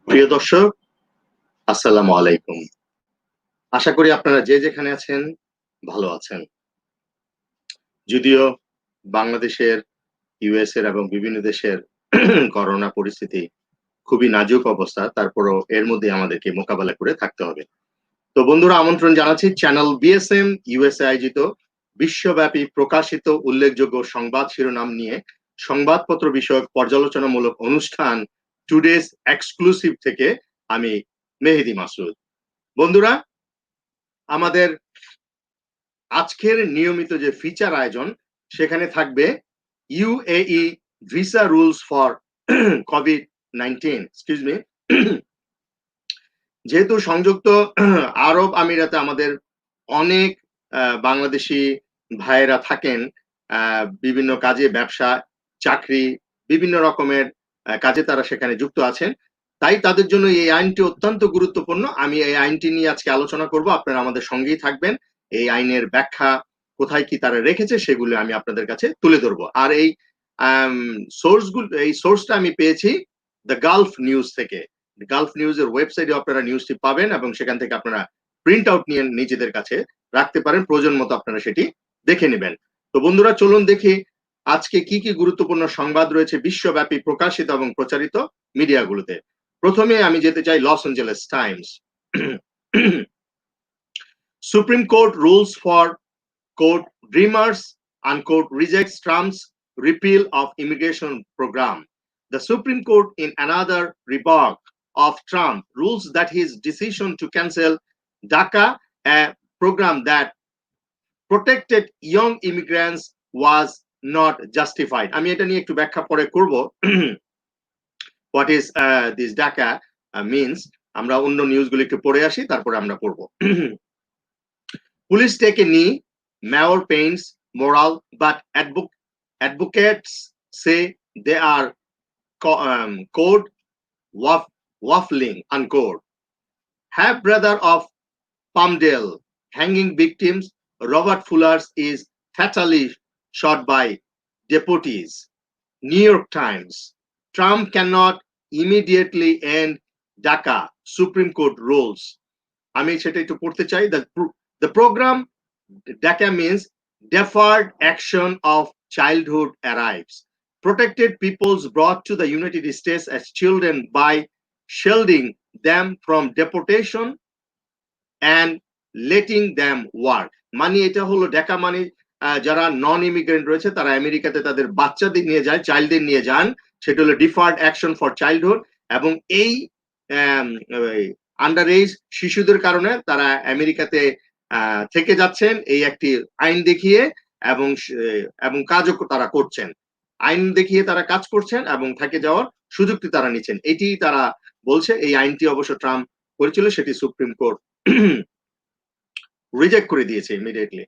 প্রিয় দর্শক, আসসালামু আলাইকুম। আশা করি আপনারা যে যেখানে আছেন ভালো আছেন। যদিও বাংলাদেশের, ইউএসএর এবং বিভিন্ন দেশের করোনা পরিস্থিতি খুবই নাজুক অবস্থা, তারপরেও এর মধ্যে আমাদেরকে মোকাবেলা করে থাকতে হবে। তো বন্ধুরা, আমন্ত্রণ জানাচ্ছি চ্যানেল BSM-USA আয়োজিত বিশ্বব্যাপী প্রকাশিত উল্লেখযোগ্য সংবাদ শিরোনাম নিয়ে সংবাদপত্র বিষয়ক পর্যালোচনামূলক অনুষ্ঠান টুডেজ এক্সক্লুসিভ থেকে আমি মেহেদী মাসুদ। বন্ধুরা, আমাদের আজকের নিয়মিত যে ফিচার আয়োজন সেখানে থাকবে UAE visa rules for COVID-19, excuse me. যেহেতু সংযুক্ত আরব আমিরাতে আমাদের অনেক বাংলাদেশি ভাইয়েরা থাকেন, বিভিন্ন কাজে, ব্যবসা, চাকরি, বিভিন্ন রকমের কাজে তারা সেখানে যুক্ত আছেন। তাই তাদের জন্য এই আইনটি অত্যন্ত গুরুত্বপূর্ণ। আমি এই আইনটি নিয়ে আজকে আলোচনা করব, আপনারা আমাদের সঙ্গেই থাকবেন। এই আইনের ব্যাখ্যা কোথায় কি তারা রেখেছে সেগুলো আমি আপনাদের কাছে তুলে ধরবো। আর এই সোর্সটা আমি পেয়েছি দ্য গালফ নিউজ থেকে। গালফ নিউজের ওয়েবসাইটে আপনারা নিউজটি পাবেন এবং সেখান থেকে আপনারা প্রিন্ট আউট নিয়ে নিজেদের কাছে রাখতে পারেন, প্রয়োজন মতো আপনারা সেটি দেখে নেবেন। তো বন্ধুরা, চলুন দেখি আজকে কি কি গুরুত্বপূর্ণ সংবাদ রয়েছে বিশ্বব্যাপী প্রকাশিত এবং প্রচারিত মিডিয়াগুলোতে। প্রথমে আমি যেতে চাই Los Angeles Times. Supreme court rules for court dreamers unquote rejects Trump's repeal of immigration program. The Supreme Court, in another rebuke of Trump, rules that his decision to cancel DACA, a program that protected young immigrants, was not justified. আমি এটা নিয়ে একটু ব্যাখ্যা পরে করব। What is this DACA means? আমরা অন্য নিউজগুলো একটু পড়ে আসি, তারপরে আমরা পড়ব। Police take a knee, Mayor paints moral, but advocates say they are code waffling, unquote. Half brother of Palmdale hanging victims, Robert Fullers, is fatally shot by deputies. New York Times. Trump cannot immediately end DACA, Supreme Court rules. আমি সেটা একটু পড়তে চাই। The program DACA means Deferred Action of Childhood arrives. Protected peoples brought to the United States as children by shielding them from deportation and letting them work. মানে এটা হলো DACA মানে যারা নন ইমিগ্রেন্ট রয়েছে তারা আমেরিকাতে তাদের বাচ্চাদের নিয়ে যায়, চাইল্ডদের নিয়ে যান, সেটা হলো ডিফার্ড অ্যাকশন ফর চাইল্ডহুড। এবং এই আন্ডার এজ শিশুদের কারণে তারা আমেরিকাতে থেকে যাচ্ছেন এই একটি আইন দেখিয়ে, এবং কাজও তারা করছেন। আইন দেখিয়ে তারা কাজ করছেন এবং থেকে যাওয়ার সুযোগটি তারা নিচ্ছেন, এটি তারা বলছে। এই আইনটি অবশ্য ট্রাম্প করেছিল, সেটি সুপ্রিম কোর্ট রিজেক্ট করে দিয়েছে immediately.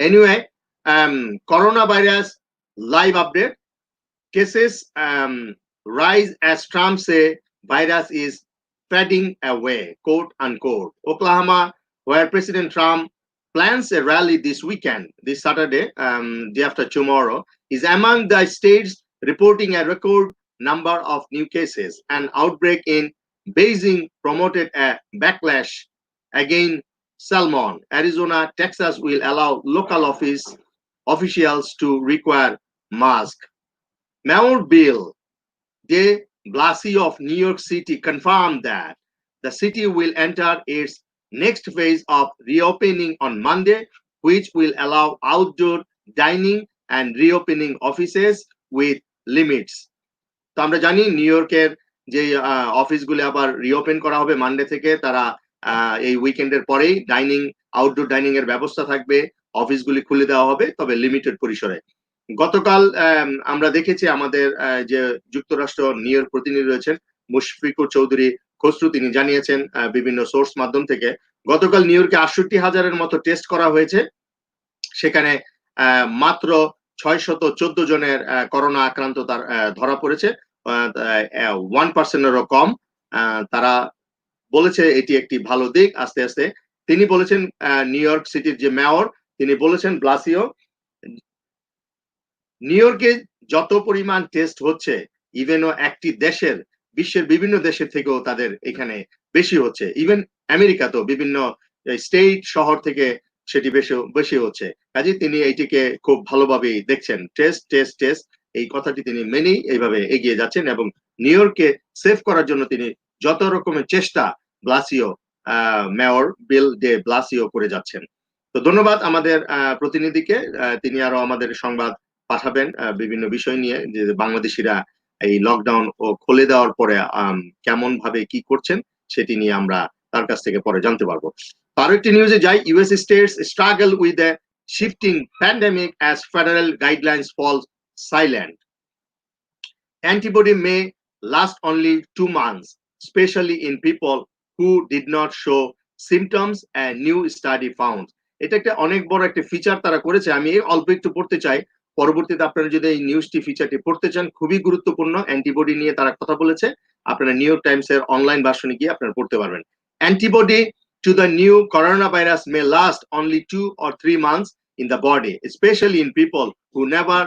Anyway, coronavirus live update. Cases rise as Trump say virus is fading away, quote unquote. Oklahoma, where President Trump plans a rally this weekend, this Saturday, day after tomorrow, is among the states reporting a record number of new cases. An outbreak in Beijing promoted a backlash against Salmon. Arizona, Texas will allow local officials to require masks. Mayor Bill de Blasio of New York City confirmed that the city will enter its next phase of reopening on Monday, which will allow outdoor dining and reopening offices with limits. তো আমরা জানি new ইয়র্কের যে অফিসগুলো আবার reopen করা হবে Monday থেকে। তারা এই উইকেন্ডের পরেই আউটডোর ডাইনিং এর ব্যবস্থা থাকবে, অফিসগুলি খুলে দেওয়া হবে, তবে লিমিটেড পরিসরে। গতকাল আমরা দেখেছি আমাদের যে যুক্তরাষ্ট্র নিউ ইয়র্ক প্রতিনিধি রয়েছেন মুশফিকুর চৌধুরী খসরু, তিনি জানিয়েছেন বিভিন্ন সোর্স মাধ্যম থেকে গতকাল নিউ ইয়র্কে 68,000-এর মতো টেস্ট করা হয়েছে। সেখানে মাত্র 614 জনের করোনা আক্রান্ত তার ধরা পড়েছে, 1%-এরও কম। তারা বলেছে এটি একটি ভালো দিক। আস্তে আস্তে তিনি বলেছেন, নিউ ইয়র্ক সিটির যে মেয়র তিনি বলেছেন, ব্লাসিও, নিউ ইয়র্কে যত পরিমাণ টেস্ট হচ্ছে, ইভেনও একটি দেশের বিশ্বের বিভিন্ন দেশের থেকেও তাদের এখানে বেশি হচ্ছে, ইভেন আমেরিকাতেও বিভিন্ন স্টেট শহর থেকে সেটি বেশি হচ্ছে। কাজে তিনি এইটিকে খুব ভালোভাবেই দেখছেন, টেস্ট টেস্ট টেস্ট এই কথাটি তিনি মেনেই এইভাবে এগিয়ে যাচ্ছেন এবং নিউ ইয়র্ককে সেভ করার জন্য তিনি যত রকমের চেষ্টা ব্লাসিও মেয়র বিল ডে ব্লাসিও করে যাচ্ছেন। তো ধন্যবাদ আমাদের প্রতিনিধিকে, তিনি আরো আমাদের সংবাদ পাঠাবেন বিভিন্ন বিষয় নিয়ে, যে বাংলাদেশিরা এই লকডাউন ও খুলে দেওয়ার পরে কেমন ভাবে কি করছেন সেটি নিয়ে আমরা তার কাছ থেকে পরে জানতে পারবো। আরো একটি নিউজে যাই, US states struggle with the shifting pandemic as federal guidelines falls silent. Antibody may last only 2 months, especially in people who did not show symptoms, a new study found. এটা একটা অনেক বড় একটা ফিচার তারা করেছে, আমি অল্প একটু পড়তে চাই, পরবর্তীতে আপনারা যদি এই নিউজটি ফিচারটি পড়তে চান, খুবই গুরুত্বপূর্ণ। অ্যান্টিবডি নিয়ে তারা কথা বলেছে, আপনারা নিউ ইয়র্ক টাইমস এর অনলাইন ভার্সনে গিয়ে আপনারা পড়তে পারবেন। Antibody to the new coronavirus may last only 2 or 3 months in the body, especially in people who never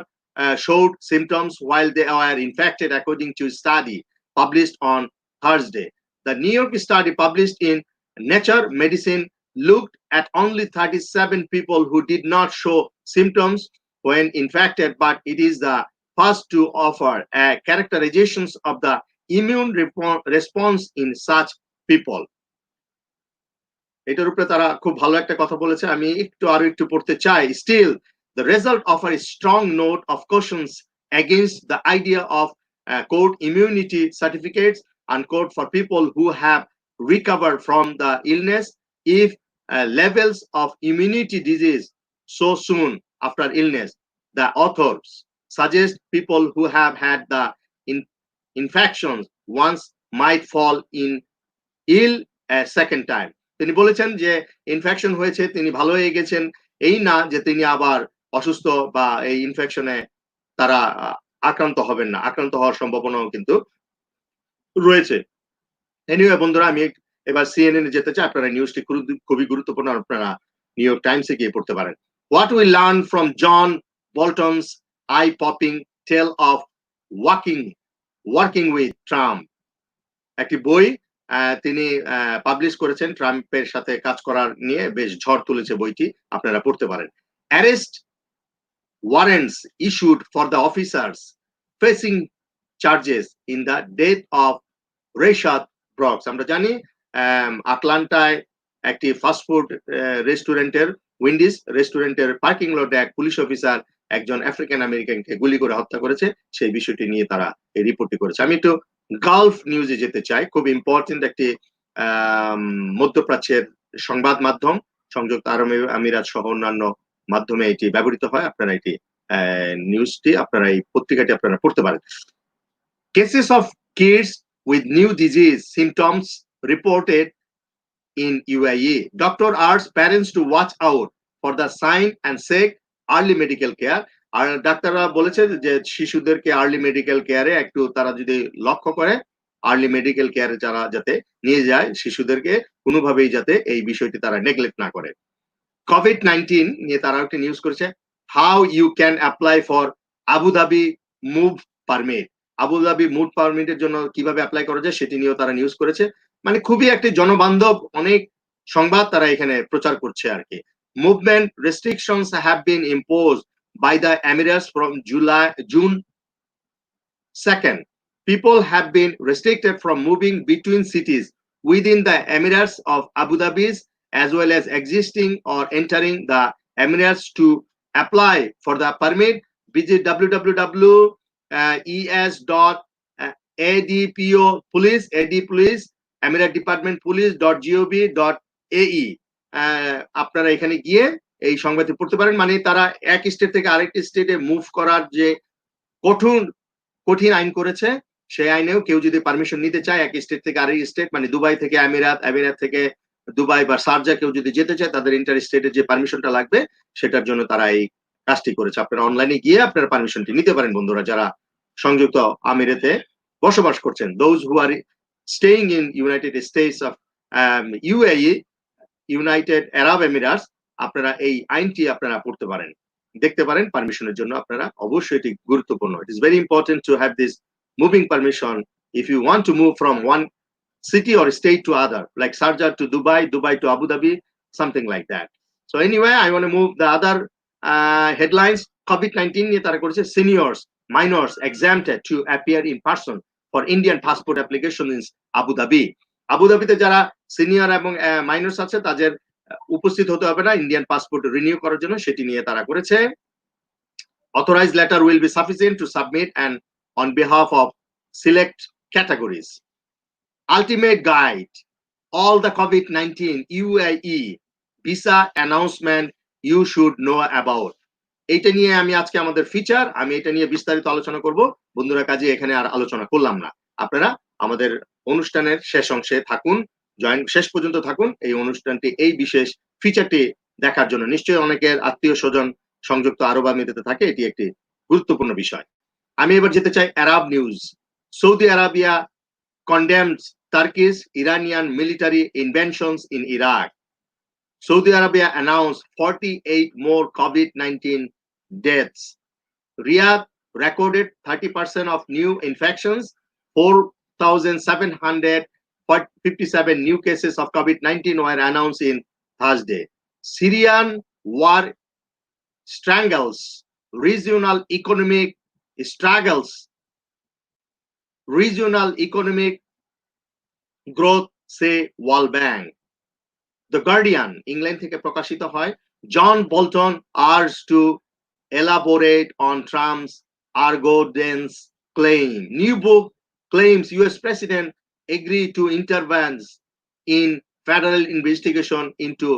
showed symptoms while they were infected, according to a study published on Thursday. The New York study published in Nature Medicine looked at only 37 people who did not show symptoms when infected, but it is the first to offer characterizations of the immune response in such people. এটার উপরে তারা খুব ভালো একটা কথা বলেছে, আমি আরো একটু পড়তে চাই। Still, the result of a strong note of cautions against the idea of quote immunity certificates unquote for people who have recovered from the illness if levels of immunity disease so soon after illness. The authors suggest people who have had the infections once might fall ill a second time. তিনি বলেছেন যে infection হয়েছে, তিনি ভালো হয়ে গেছেন, এই না যে তিনি আবার অসুস্থ বা এই ইনফেকশনে তারা আক্রান্ত হবেন না, আক্রান্ত হওয়ার সম্ভাবনাও কিন্তু রয়েছে। এনিওয়ে বন্ধুরা, আমি এবার সিএনএন যেতে চাই, আপনারা নিউজটি খুবই গুরুত্বপূর্ণ, আপনারা নিউ ইয়র্ক টাইমসে গিয়ে পড়তে পারেন। What we learn from John Bolton's eye popping tale of working with Trump, একটি বই তিনি পাবলিশ করেছেন, ট্রাম্পের সাথে কাজ করার নিয়ে বেশ ঝড় তুলেছে বইটি, আপনারা পড়তে পারেন। Arrest warrants issued for the officers facing charges in the death of Rayshard Brooks. আমরা জানি আটলান্টায় একটি ফাস্টফুড রেস্টুরেন্টের, উইন্ডিজ রেস্টুরেন্টের পার্কিং লটে এক পুলিশ অফিসার একজন আফ্রিকান আমেরিকানকে গুলি করে হত্যা করেছে, সেই বিষয়টি নিয়ে তারা এই রিপোর্টটি করেছে। আমি একটু গালফ নিউজে যেতে চাই, খুব ইম্পর্টেন্ট একটি মধ্যপ্রাচ্যের সংবাদ মাধ্যম, সংযুক্ত আরব আমিরাত সহ অন্যান্য মাধ্যমে এটি ব্যবহৃত হয়। আপনারা এটি নিউজটি, আপনারা এই পত্রিকাটি আপনারা পড়তে পারেন। Cases of kids with new disease symptoms reported in UAE. Doctor urged parents to watch out for the sign and seek early medical care. আর ডাক্তাররা বলেছে যে শিশুদেরকে আর্লি মেডিকেল কেয়ারে একটু তারা যদি লক্ষ্য করে, আর্লি মেডিকেল কেয়ারে যারা যাতে নিয়ে যায় শিশুদেরকে, কোনোভাবেই যাতে এই বিষয়টি তারা নেগলেক্ট না করে। COVID-19 নিয়ে তারা একটা নিউজ করেছে, how you can apply for Abu Dhabi move permit. Abu Dhabi move পারমিটের জন্য কিভাবে অ্যাপ্লাই করা যায় সেটি নিয়েও তারা নিউজ করেছে। মানে খুবই একটি জনবান্ধব অনেক সংবাদ তারা এখানে প্রচার করছে আর কি। Movement restrictions have been imposed by the Emirates from June 2nd. People have been restricted from moving between cities within the Emirates of Abu Dhabi, as well as existing or entering the Emirates. To apply for the permit, visit www.es.adpolice, Emirat Department Police.gov.ae. আপনারা এখানে গিয়ে এই সংবাদটি পড়তে পারেন। মানে তারা এক স্টেট থেকে আরেকটি স্টেটে মুভ করার যে কঠিন আইন করেছে, সেই আইনেও কেউ যদি পারমিশন নিতে চায় এক স্টেট থেকে আরেক স্টেট, মানে দুবাই থেকে আমিরাত, আমিরাত থেকে দুবাই বা শারজা কেউ যদি যেতে চায়, তাদের ইন্টার স্টেটের যে পারমিশনটা লাগবে সেটার জন্য তারা এই কাজটি করেছে। আপনারা অনলাইনে গিয়ে আপনারা পারমিশনটি নিতে পারেন বন্ধুরা, যারা সংযুক্ত আমিরাতে বসবাস করছেন। Those who are staying in United States of UAE, United Arab Emirates, আপনারা এই আইনটি আপনারা পড়তে পারেন, দেখতে পারেন পারমিশনের জন্য। আপনারা অবশ্যই এটি গুরুত্বপূর্ণ। It is very important to have this moving permission If you want to move from one city or state to other, like Sharjah to Dubai, Dubai to Abu Dhabi, something like that. So anyway, I want to move the other headlines. COVID-19 নিয়ে তারা করেছে seniors, minors exempted to appear in person for Indian passport application in Abu Dhabi. Abu ধাবিতে যারা senior এবং মাইনরস আছে তাদের উপস্থিত হতে হবে না ইন্ডিয়ান পাসপোর্ট রিনিউ করার জন্য, সেটি নিয়ে তারা করেছে। Authorized letter will be sufficient to submit and on behalf of select categories. Ultimate guide, all the COVID-19 UAE visa announcement you should know about. এইটা নিয়ে আমি আজকে আমাদের ফিচার, আমি এটা নিয়ে বিস্তারিত আলোচনা করব বন্ধুরা, কাজে এখানে আর আলোচনা করলাম না। আপনারা আমাদের অনুষ্ঠানের শেষ অংশে থাকুন, শেষ পর্যন্ত থাকুন এই অনুষ্ঠানটি, এই বিশেষ ফিচারটি দেখার জন্য। নিশ্চয়ই অনেকের আত্মীয় স্বজন সংযুক্ত আরব আমিরাতে থাকে, এটি একটি গুরুত্বপূর্ণ বিষয়। আমি এবার যেতে চাই Arab news. Saudi Arabia condemns Turkey's Iranian military interventions in Iraq. Saudi Arabia announced 48 more COVID-19 deaths. Riyadh recorded 30% of new infections, 4,757 new cases of COVID-19 were announced in Thursday. Syrian war strangles regional economic struggles, regional economic growth, say World Bank. The Guardian, England থেকে প্রকাশিত হয়, John Bolton urged to elaborate on Trump's arrogance claim. New book claims US President agreed to intervene in federal investigation into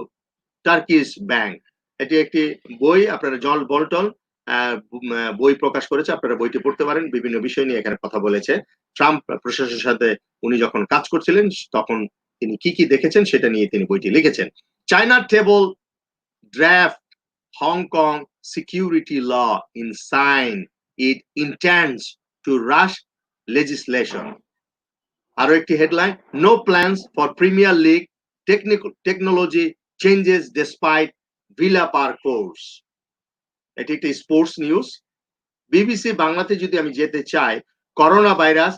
Turkish bank. এটি একটি বই, আপনারা জন Bolton বই প্রকাশ করেছে, আপনারা বইটি পড়তে পারেন। বিভিন্ন বিষয় নিয়ে এখানে কথা বলেছে। ট্রাম্প প্রশাসনের সাথে উনি যখন কাজ করছিলেন তখন তিনি কি কি দেখেছেন সেটা নিয়ে তিনি বইটি লিখেছেন। China table draft Hong Kong security law in sign it intends to rush legislation. আরো একটি headline, no plans for premier league technology changes despite Villa par course. এটি একটি স্পোর্টস নিউজ। বিবিসি বাংলাতে যদি আমি যেতে চাই, করোনা ভাইরাস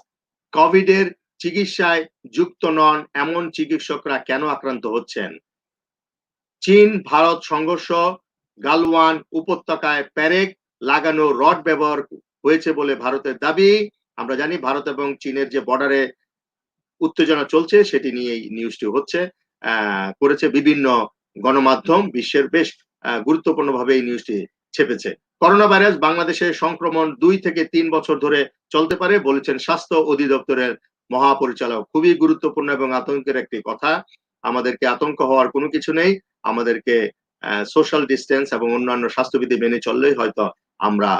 কোভিড এর চিকিৎসায় যুক্ত নন এমন চিকিৎসকরা কেন আক্রান্ত হচ্ছেন? চীন ভারত সংঘর্ষ, গালওয়ান উপত্যকায় প্যারেক লাগানো রড ব্যবহার হয়েছে বলে ভারতের দাবি। আমরা জানি ভারত এবং চীনের যে বর্ডারে উত্তেজনা চলছে সেটি নিয়ে এই নিউজটি হচ্ছে, করেছে বিভিন্ন গণমাধ্যম, বিশ্বের বেশ গুরুত্বপূর্ণভাবে এই নিউজটি ছেপেছে। করোনা ভাইরাস বাংলাদেশে সংক্রমণ 2 থেকে 3 বছর ধরে চলতে পারে বলেছেন স্বাস্থ্য অধিদপ্তরের মহাপরিচালক। খুবই গুরুত্বপূর্ণ এবং আতঙ্কের একটি কথা। আমাদেরকে আতঙ্ক হওয়ার কোনো কিছু নেই, আমাদেরকে সোশ্যাল ডিস্টেন্স এবং অন্যান্য স্বাস্থ্যবিধি মেনে চললেই হয়তো আমরা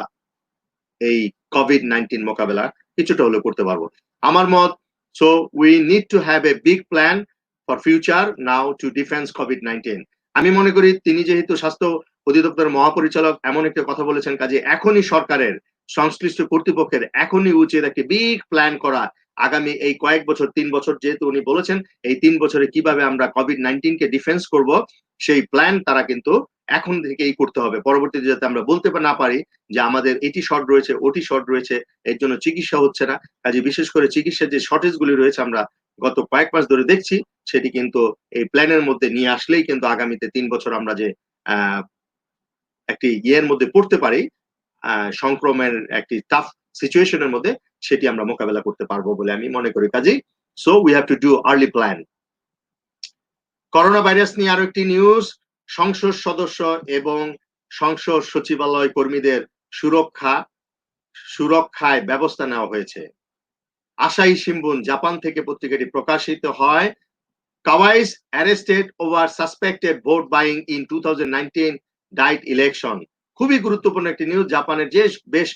এই COVID-19 মোকাবেলা কিছুটা হলেও করতে পারবো, আমার মত। So we need to have a big plan for future now to defence COVID-19। আমি মনে করি তিনি যেহেতু স্বাস্থ্য অধিদপ্তরের মহাপরিচালক এমন একটা কথা বলেছেন, কাজে এখনই সরকারের সংশ্লিষ্ট কর্তৃপক্ষের এখনই উচিত একটি বিগ প্ল্যান করা। আগামী এই কয়েক বছর, 3 বছর যেহেতু উনি বলেছেন, এই 3 বছরে কিভাবে আমরা COVID-19 কে ডিফেন্স করব সেই প্ল্যান তারা কিন্তু এখন থেকেই করতে হবে। পরবর্তীতে যাতে আমরা বলতে না পারি যে আমাদের এটি শর্ট রয়েছে, ওটি শর্ট রয়েছে, এর জন্য চিকিৎসা হচ্ছে না। কাজে বিশেষ করে চিকিৎসার যে শর্টেজ গুলি রয়েছে আমরা গত কয়েক মাস ধরে দেখছি, সেটি কিন্তু এই প্ল্যানের মধ্যে নিয়ে আসলেই কিন্তু আগামীতে 3 বছর আমরা যে একটি ইয়ের মধ্যে পড়তে পারি, সংক্রমণের একটি টাফ সিচুয়েশনের মধ্যে, সেটি আমরা মোকাবেলা করতে পারবো বলে আমি মনে করি। কাজেই so we have to do early plan. Corona virus নিয়ে আরো একটি নিউজ, সংসদ সদস্য এবং সংসদ সচিবালয় কর্মীদের সুরক্ষায় ব্যবস্থা নেওয়া হয়েছে। আসাহি শিম্বুন জাপান থেকে পত্রিকাটি প্রকাশিত হয়। Kawais arrested over suspected vote buying in 2019 Diet election. খুবই গুরুত্বপূর্ণ একটি নিউজ, জাপানের যে বেশ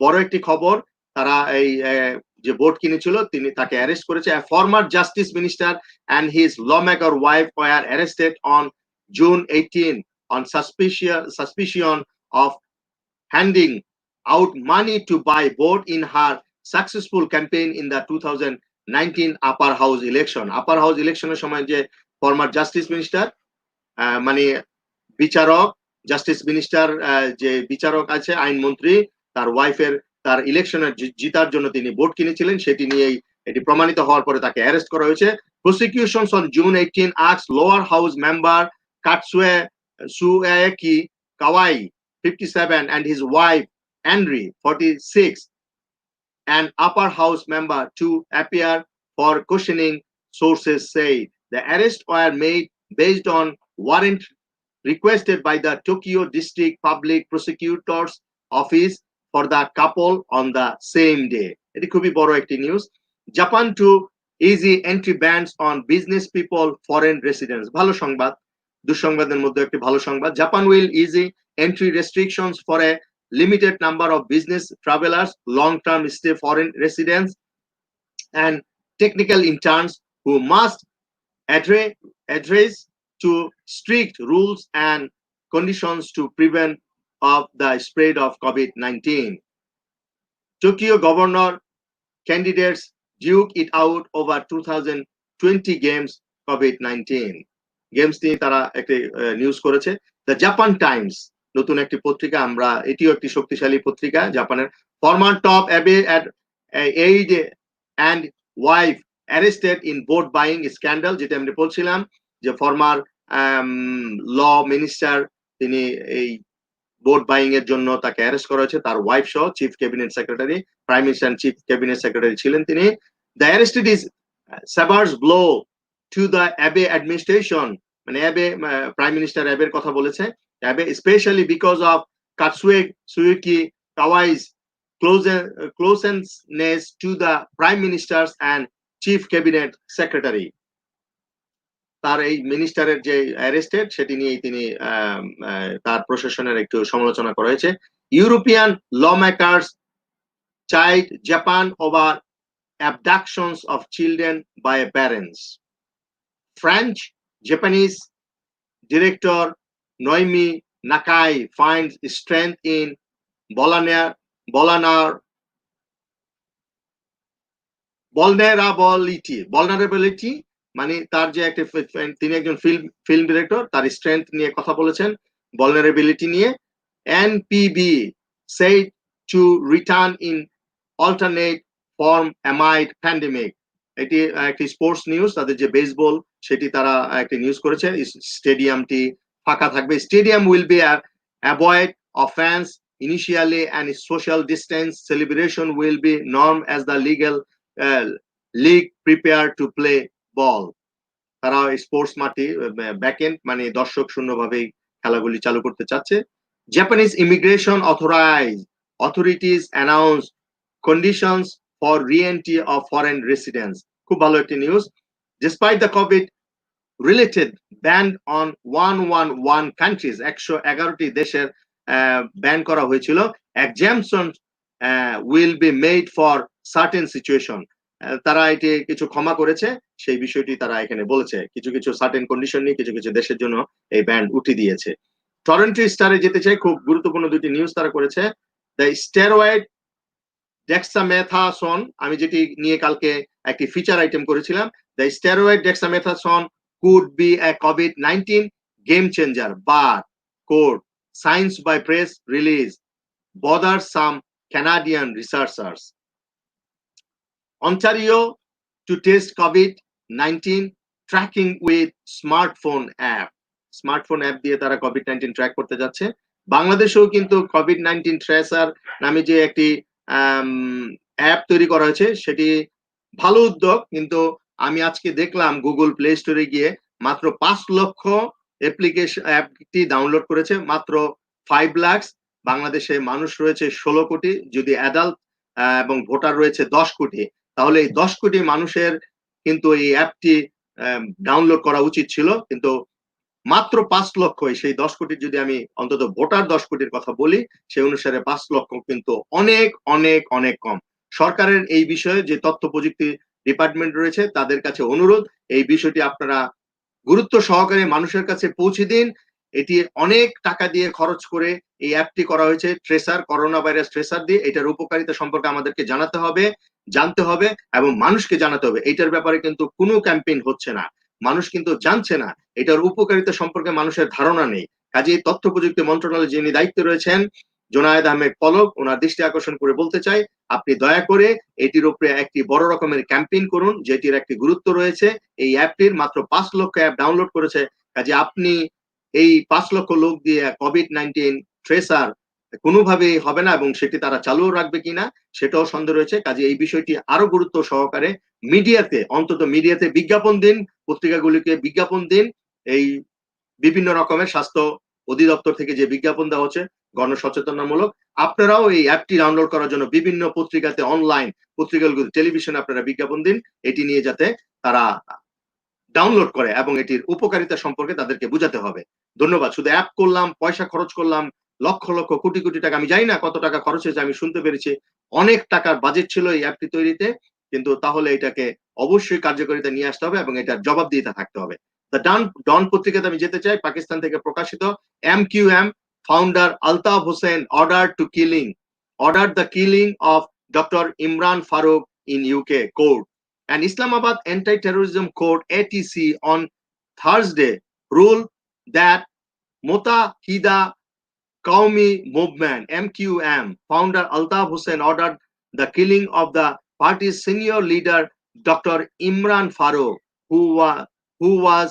বড় একটি খবর। তারা এই যে ভোট কিনেছিল তিনি তাকে অ্যারেস্ট করেছে। Former justice minister and his lawmaker wife were arrested on June 18 on suspicion of handing out money to buy vote in her successful campaign in the 2019 upper house election. Upper house ইলেকশনের সময় যে former justice minister মানে বিচারক, justice minister যে বিচারক আছে, আইনমন্ত্রী, তার ওয়াইফের তার ইলেকশনের জিতার জন্য তিনি ভোট কিনেছিলেন, সেটি নিয়েই এটি প্রমাণিত হওয়ার পরে তাকে অ্যারেস্ট করা হয়েছে। Prosecutions on June 18 asked lower house member Katsueki Kawai 57 and his wife Henry 46 and upper house member to appear for questioning. Sources say the arrests were made based on warrant requested by the Tokyo District Public Prosecutor's Office for the couple on the same day. এটি খুবই বড় একটি news. Japan to ease entry bans on business people foreign residents. ভালো সংবাদ, দুঃসংবাদের মধ্যে একটি ভালো সংবাদ। Japan will ease entry restrictions for a limited number of business travelers, long-term stay foreign residents, and technical interns who must adhere to strict rules and conditions to prevent of the spread of COVID-19. Tokyo governor candidates duke it out over 2020 games COVID-19. Games নিয়ে তারা একটি news করেছে। The Japan Times নতুন একটি পত্রিকা, আমরা এটিও একটি শক্তিশালী পত্রিকা জাপানের। Former top Abe aide and wife arrested in vote buying scandal, যেটা আমরা বলছিলাম যে ফরমার ল মিনিস্টার তিনি এই ভোট বাইং এর জন্য তাকে অ্যারেস্ট করা হয়েছে, তার ওয়াইফ সহ। Chief cabinet secretary, prime minister and chief cabinet secretary ছিলেন তিনি। The arrested is severs blow to the Abe administration, মানে অ্যাবে প্রাইম মিনিস্টার অ্যাবের কথা বলেছে, Abe specially because of Katsueki Kawai's closeness to the prime ministers and chief cabinet secretary. তার এই মিনিস্টারের যে অ্যারেস্টেড সেটি নিয়ে তিনি তার প্রশাসনের একটু সমালোচনা করা হয়েছে। European lawmakers chide Japan over abductions of children by parents. French Japanese director Noemi Nakai finds strength in vulnerability, মানে তার যে একটা, তিনি একজন ফিল্ম ডিরেক্টর, তার স্ট্রেংথ নিয়ে কথা বলেছেন, vulnerability নিয়ে। NPB said to return in alternate form amid pandemic. এটি একটি স্পোর্টস নিউজ, তাদের যে বেসবল সেটি তারা একটি নিউজ করেছে। স্টেডিয়ামটি ফাঁকা থাকবে। Stadium will be avoid of fans initially and social distance celebration will be norm as the league prepare to play ball. তারা স্পোর্টস মাঠে ব্যাকএন্ড মানে দর্শক শূন্যভাবেই খেলাগুলি চালু করতে চাচ্ছে। Japanese immigration authorities announce conditions for re-entry of foreign residents. খুব ভালো একটি news. Despite the COVID related ban on 111 countries, 111টি দেশের ব্যান করা হয়েছিল, exemption will be made for certain situation. তারা এটি কিছু ক্ষমা করেছে, সেই বিষয়টি তারা এখানে বলেছে। কিছু কিছু সার্টেন কন্ডিশন নিয়ে কিছু কিছু দেশের জন্য এই ব্যান উঠিয়ে দিয়েছে। টরন্টো স্টারে যেতে চাই, খুব গুরুত্বপূর্ণ দুটি নিউজ তারা করেছে। দ্য স্টেরয়েড ডেক্সামেথাসন, আমি যেটি নিয়ে কালকে একটি ফিচার আইটেম করেছিলাম, the steroid dexamethasone could be a COVID-19 game changer, but quote, science by press release bothers some Canadian researchers. Ontario to test COVID-19 tracking with smartphone app. Smartphone app দিয়ে তারা COVID-19 track করতে যাচ্ছে। বাংলাদেশেও কিন্তু COVID-19 tracer নামে যে একটি app তৈরি করা হয়েছে, সেটি ভালো উদ্যোগ, কিন্তু আমি আজকে দেখলাম গুগল প্লে স্টোরে গিয়ে মাত্র 5 লক্ষ অ্যাপ্লিকেশন অ্যাপটি ডাউনলোড করেছে, মাত্র 5 লাখ। বাংলাদেশে মানুষ রয়েছে 16 কোটি, যদি অ্যাডাল্ট এবং ভোটার রয়েছে 10 কোটি, তাহলে এই 10 কোটি মানুষের কিন্তু এই অ্যাপটি ডাউনলোড করা উচিত ছিল, কিন্তু মাত্র 5 লক্ষ। সেই 10 কোটির যদি আমি অন্তত ভোটার 10 কোটির কথা বলি, সেই অনুসারে 5 লক্ষ কিন্তু অনেক অনেক অনেক কম। সরকারের এই বিষয়ে যে তথ্য প্রযুক্তি ডিপার্টমেন্ট রয়েছে, তাদের কাছে অনুরোধ, এই বিষয়টি আপনারা গুরুত্ব সহকারে মানুষের কাছে পৌঁছে দিন। এটি অনেক টাকা দিয়ে খরচ করে এই অ্যাপটি করা হয়েছে, ট্রেসার, করোনা ভাইরাস ট্রেসার দিয়ে। এটার উপকারিতা সম্পর্কে আমাদেরকে জানাতে হবে, জানতে হবে এবং মানুষকে জানাতে হবে। এটার ব্যাপারে কিন্তু কোনো ক্যাম্পেইন হচ্ছে না, মানুষ কিন্তু জানছে না, এটার উপকারিতা সম্পর্কে মানুষের ধারণা নেই। কাজেই তথ্য প্রযুক্তি মন্ত্রণালয়ে যিনি দায়িত্বে রয়েছেন, জোনায়েদ আহমেদ পলক, ওনার দৃষ্টি আকর্ষণ করে বলতে চাই, আপনি দয়া করে এটির উপরে একটি বড় রকমের ক্যাম্পেইন করুন, যেটির একটি গুরুত্ব রয়েছে। এই অ্যাপটির মাত্র 5 লক্ষ অ্যাপ ডাউনলোড করেছে, কাজে আপনি এই 5 লক্ষ লোক দিয়ে কোভিড-19 ট্রেসার কোনোভাবেই হবে না, এবং সেটি তারা চালুও রাখবে কিনা সেটাও সন্দেহ রয়েছে। কাজে এই বিষয়টি আরো গুরুত্ব সহকারে মিডিয়াতে, অন্তত মিডিয়াতে বিজ্ঞাপন দিন, পত্রিকাগুলিকে বিজ্ঞাপন দিন। এই বিভিন্ন রকমের স্বাস্থ্য অধিদপ্তর থেকে যে বিজ্ঞাপন দেওয়া হচ্ছে গণসচেতনামূলক, আপনারাও এই অ্যাপটি ডাউনলোড করার জন্য বিভিন্ন পত্রিকাতে, অনলাইন পত্রিকাগুলো, টেলিভিশনে আপনারা বিজ্ঞাপন দিন, এটি নিয়ে যাতে তারা ডাউনলোড করে এবং এটির উপকারিতা সম্পর্কে তাদেরকে বুঝাতে হবে। ধন্যবাদ। শুধু অ্যাপ করলাম, পয়সা খরচ করলাম, লক্ষ লক্ষ কোটি কোটি টাকা, আমি জানি না কত টাকা খরচ হয়েছে, আমি শুনতে পেরেছি অনেক টাকার বাজেট ছিল এই অ্যাপটি তৈরিতে, কিন্তু তাহলে এটাকে অবশ্যই কার্যকারিতা নিয়ে আসতে হবে এবং এটার জবাবদিহিতা থাকতে হবে। দ্য ডন পত্রিকাতে আমি যেতে চাই, পাকিস্তান থেকে প্রকাশিত। MQM founder Altaf Hossain ordered the killing of Dr. Imran Farooq in UK court. And Islamabad Anti-Terrorism Court ATC on Thursday ruled that Mutahida Qaumi Movement MQM founder Altaf Hussain ordered the killing of the party's senior leader Dr. Imran Farooq, who was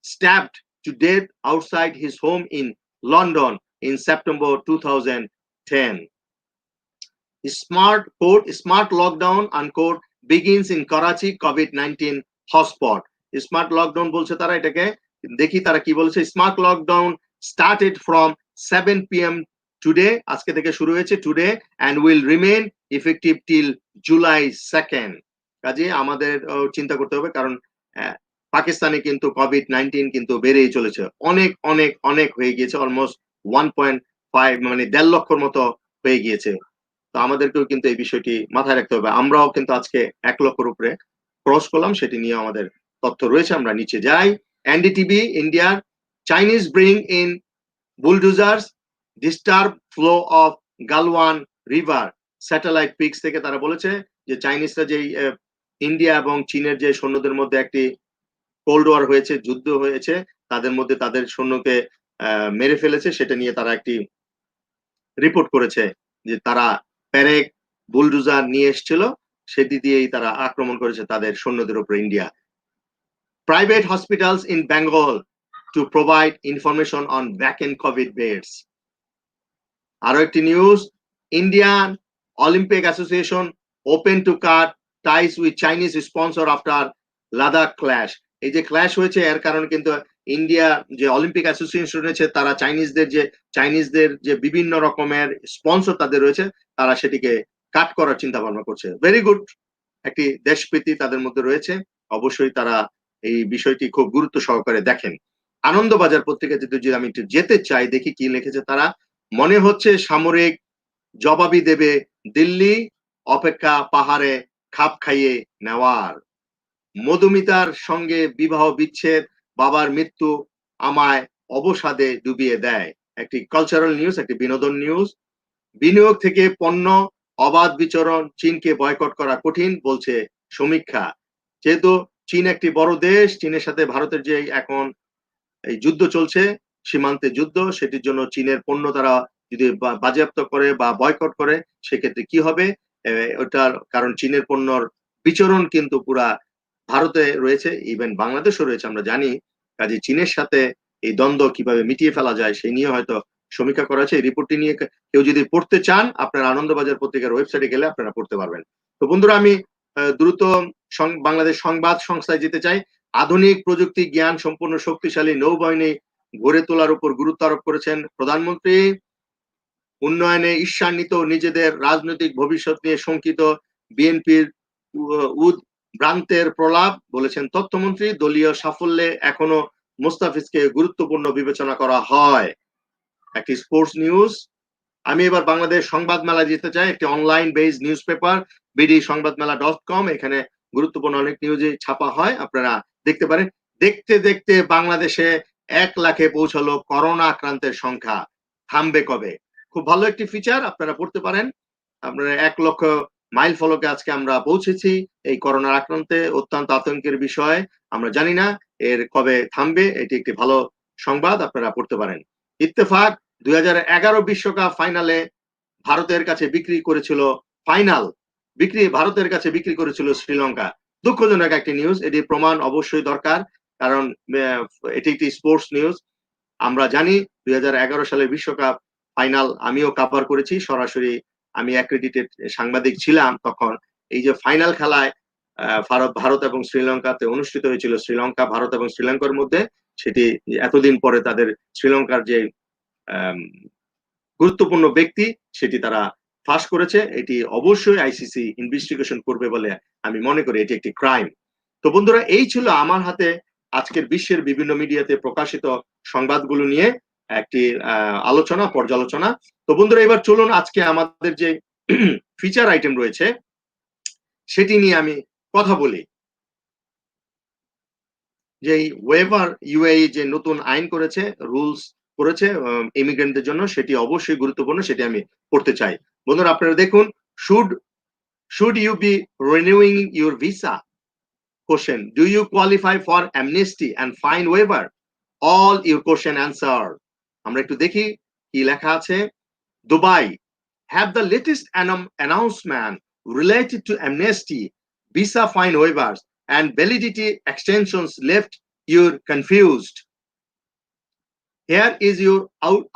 stabbed to death outside his home in London in September 2010. Smart lockdown unquote begins in Karachi COVID-19 hotspot. Smart lockdown বলছে তারা, এটাকে দেখি তারা কি বলছে। Smart lockdown started from 7 p.m. today, আজকে থেকে শুরু হয়েছে today, and will remain effective till July 2nd. কাজে আমাদের চিন্তা করতে হবে, কারণ পাকিস্তানে কিন্তু কোভিড-19 কিন্তু বেড়েই চলেছে, অনেক অনেক অনেক হয়ে গিয়েছে, অলমোস্ট 1.5 মানে 1.5 লক্ষর মতো হয়ে গিয়েছে। তো আমাদেরকেও কিন্তু এই বিষয়টি মাথায় রাখতে হবে। আমরাও কিন্তু আজকে 1 লক্ষর উপরে ক্রস করলাম, সেটি নিয়ে আমাদের তথ্য রয়েছে। আমরা নিচে যাই। এনডিটিভি ইন্ডিয়ার Chinese bring in bulldozers disturb flow of Galwan river. Satellite pics থেকে তারা বলেছে যে চাইনিজরা যেই ইন্ডিয়া এবং চীনের যে সৈন্যদের মধ্যে একটি কোল্ড ওয়ার হয়েছে, যুদ্ধ হয়েছে, তাদের মধ্যে তাদের সৈন্যকে মেরে ফেলেছে, সেটা নিয়ে তারা একটি রিপোর্ট করেছে যে তারা প্যারেক বুলডোজার নিয়ে এসেছিল, সেটি দিয়েই তারা আক্রমণ করেছে তাদের সৈন্যদের উপর India. Private hospitals in Bengal to provide information on vacant covid beds. আরো একটি news, Indian Olympic association open to cut ties with Chinese sponsor after Ladakh clash. এই যে ক্ল্যাশ হয়েছে এর কারণে কিন্তু ইন্ডিয়া যে অলিম্পিক অ্যাসোসিয়েশন রয়েছে তারা চাইনিজদের যে বিভিন্ন রকমের স্পন্সর তাদের রয়েছে, তারা সেটিকে কাট করার চিন্তা ভাবনা করছে। ভেরি গুড, একটি দেশপ্রীতি তাদের মধ্যে রয়েছে, অবশ্যই তারা এই বিষয়টি খুব গুরুত্ব সহকারে দেখেন। আনন্দবাজার পত্রিকাতে যদি আমি একটু যেতে চাই, দেখি কি লিখেছে তারা। মনে হচ্ছে সামরিক জবাবই দেবে দিল্লি, অপেক্ষা পাহাড়ে খাপ খাইয়ে নেওয়ার। মধুমিতার সঙ্গে বিবাহ বিচ্ছেদ, বাবার মৃত্যু আমায় অবসাদে ডুবিয়ে দেয়। একটি কালচারাল নিউজ, একটি বিনোদন নিউজ। বিনিয়োগ থেকে পণ্য অবাধ বিচরণ, চীনকে বয়কট করা কঠিন বলছে সমীক্ষা। যেহেতু চীন একটি বড় দেশ, চীনের সাথে ভারতের যে এখন এই যুদ্ধ চলছে, সীমান্তে যুদ্ধ, সেটির জন্য চীনের পণ্য তারা যদি বাজেয়াপ্ত করে বা বয়কট করে, সেক্ষেত্রে কি হবে ওটার কারণ চীনের পণ্যর বিচরণ কিন্তু পুরা ভারতে রয়েছে, ইভেন বাংলাদেশও রয়েছে, আমরা জানি। কাজে চীনের সাথে এই দ্বন্দ্ব কিভাবে মিটিয়ে ফেলা যায় সেই নিয়ে হয়তো সমীক্ষা করা আছে। এই রিপোর্টটি নিয়ে কেউ যদি পড়তে চান, আপনারা আনন্দবাজার পত্রিকার ওয়েবসাইটে গেলে আপনারা পড়তে পারবেন। তো বন্ধুরা, আমি দ্রুত বাংলাদেশ সংবাদ সংস্থায় যেতে চাই। আধুনিক প্রযুক্তি জ্ঞান সম্পন্ন শক্তিশালী নৌবাহিনী গড়ে তোলার উপর গুরুত্ব আরোপ করেছেন প্রধানমন্ত্রী। উন্নয়নে ঈর্ষান্বিত, নিজেদের রাজনৈতিক ভবিষ্যৎ নিয়ে শঙ্কিত বিএনপির উদ্ভ্রান্তের প্রলাপ বলেছেন তথ্যমন্ত্রী। দলীয় সাফল্যে এখনো মোস্তাফিজকে গুরুত্বপূর্ণ বিবেচনা করা হয়। একটি স্পোর্টস নিউজ। আমি এবার বাংলাদেশ সংবাদ মেলা যেতে চাই, একটি online base news paper bdsangbaadmela.com। এখানে গুরুত্বপূর্ণ অনেক নিউজে ছাপা হয়, আপনারা দেখতে পারেন। দেখতে দেখতে বাংলাদেশে 1 লাখে পৌঁছালো করোনা আক্রান্তের সংখ্যা, থামবে কবে? খুব ভালো একটি ফিচার, আপনারা পড়তে পারেন। আপনারা 1 লক্ষ মাইল ফলকে আজকে আমরা পৌঁছেছি। এই করোনার আক্রান্তে অত্যন্ত আতঙ্কের বিষয়, আমরা জানি না এর কবে থামবে, এটি একটি ভালো সংবাদ, আপনারা পড়তে পারেন। ইত্তেফাক 2011 বিশ্বকাপ ফাইনালে ভারতের কাছে বিক্রি করেছিল ভারতের কাছে বিক্রি করেছিল শ্রীলঙ্কা। দুঃখজনক একটি নিউজ, এটি প্রমাণ অবশ্যই দরকার, কারণ এটি একটি স্পোর্টস নিউজ। আমরা জানি 2011 সালের বিশ্বকাপ ফাইনাল আমিও কভার করেছি সরাসরি, আমি অ্যাক্রেডিটেড সাংবাদিক ছিলাম তখন। এই যে ফাইনাল খেলায় ভারত এবং শ্রীলঙ্কাতে অনুষ্ঠিত হয়েছিল, শ্রীলঙ্কা ভারত এবং শ্রীলঙ্কার মধ্যে, সেটি এতদিন পরে তাদের শ্রীলঙ্কার যে গুরুত্বপূর্ণ ব্যক্তি সেটি তারা ফাঁস করেছে। এটি অবশ্যই আইসিসি ইনভেস্টিগেশন করবে বলে আমি মনে করি, এটি একটি ক্রাইম। তো বন্ধুরা, এই ছিল আমার হাতে আজকের বিশ্বের বিভিন্ন মিডিয়াতে প্রকাশিত সংবাদগুলো নিয়ে একটি পর্যালোচনা। তো বন্ধুরা, এবার চলুন আজকে আমাদের যে ফিচার আইটেম রয়েছে সেটি নিয়ে আমি কথা বলি। যে ওয়েভার ইউএই যে নতুন আইন করেছে, রুলস করেছে ইমিগ্রেন্টদের জন্য, সেটি অবশ্যই গুরুত্বপূর্ণ, সেটি আমি পড়তে চাই। বন্ধুরা, আপনারা দেখুন, should you be renewing your visa? Question: do you qualify for amnesty and fine waiver? All your question answer. আমরা একটু দেখি কি লেখা আছে। Dubai have the latest announcement related to amnesty, visa fine waivers and validity extensions left you confused. Here is your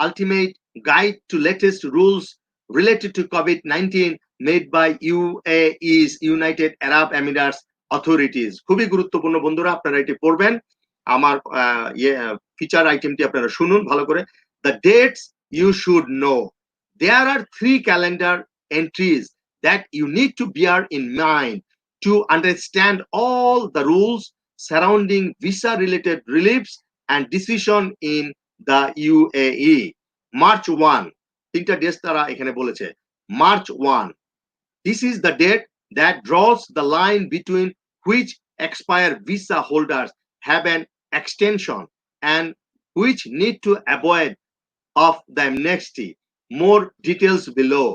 ultimate guide to latest rules related to COVID-19 made by UAE's United Arab Emirates authorities. খুবই গুরুত্বপূর্ণ বন্ধুরা, আপনারা এটি পড়বেন। আমার feature আইটেমটি আপনারা শুনুন ভালো করে। The dates you should know. There are 3 calendar entries that you need to bear in mind to understand all the rules surrounding visa related reliefs and decision in the UAE. March 1, 3টা date তারা এখানে বলেছে। March 1, this is the date that draws the line between which expired visa holders have an extension and which need to avoid of the amnesty. More details below.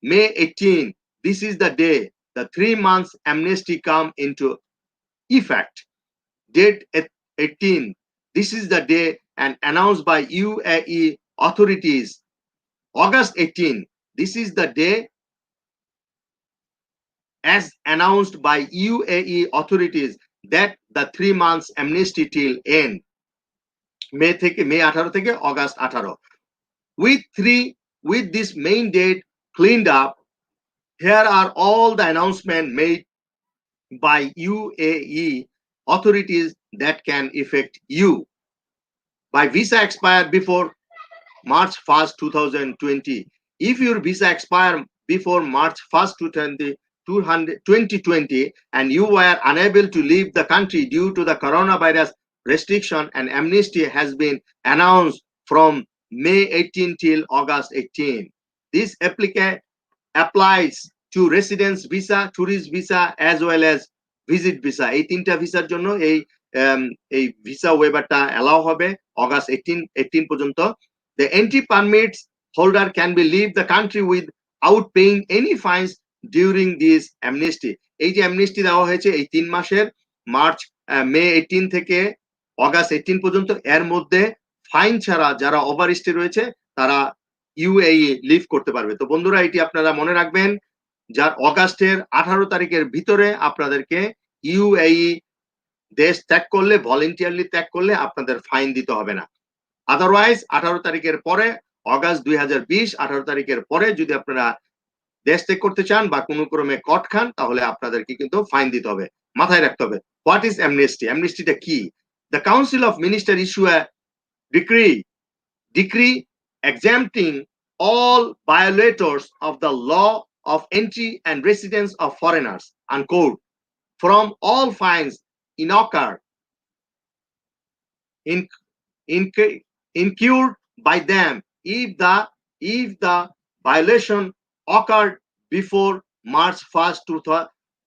May 18, this is the day the 3 months amnesty come into effect. Date 18, this is the day and announced by UAE authorities. August 18, this is the day as announced by UAE authorities that the 3 months amnesty till end. May 18 থেকে August 18. With this main date cleaned up, here are all the announcements made by UAE authorities that can affect you. By visa expired before March 1st, 2020. If your visa expired before March 1st, 2020 and you were unable to leave the country due to the coronavirus restriction, and amnesty has been announced from May 18 till August 18. This applies to residence visa, tourist visa as well as visit visa. এই 3টা ভিসার জন্য এই visa ওয়েভারটা allow হবে August 18 পর্যন্ত। The entry permits holder can be leave the country without paying any fines during this amnesty. এই যে amnesty দেওয়া হয়েছে এই 3 মাসের, মে 18 থেকে August 18 পর্যন্ত, এর মধ্যে ফাইন ছাড়া যারা ওভার স্টে রয়েছে তারা ইউএই লিভ করতে পারবে। তো বন্ধুরা, এটি আপনারা মনে রাখবেন, যার অগাস্টের 18 তারিখের ভিতরে আপনাদেরকে ইউএই দেশ ত্যাগ করলে, ভলেন্টিয়ারলি ত্যাগ করলে আপনাদের ফাইন দিতে হবে না। আদারওয়াইজ 18 তারিখের পরে, অগাস্ট 2020 18 তারিখের পরে যদি আপনারা দেশ ত্যাগ করতে চান বা কোনো ক্রমে কট খান, তাহলে আপনাদেরকে কিন্তু ফাইন দিতে হবে। মাথায় রাখতে হবে হোয়াট ইজ অ্যামনেস্টি, অ্যামনেস্টিটা কি। The Council of Ministers issue a decree exempting all violators of the law of entry and residence of foreigners, unquote, from all fines incurred by them if the violation occurred before March 1st,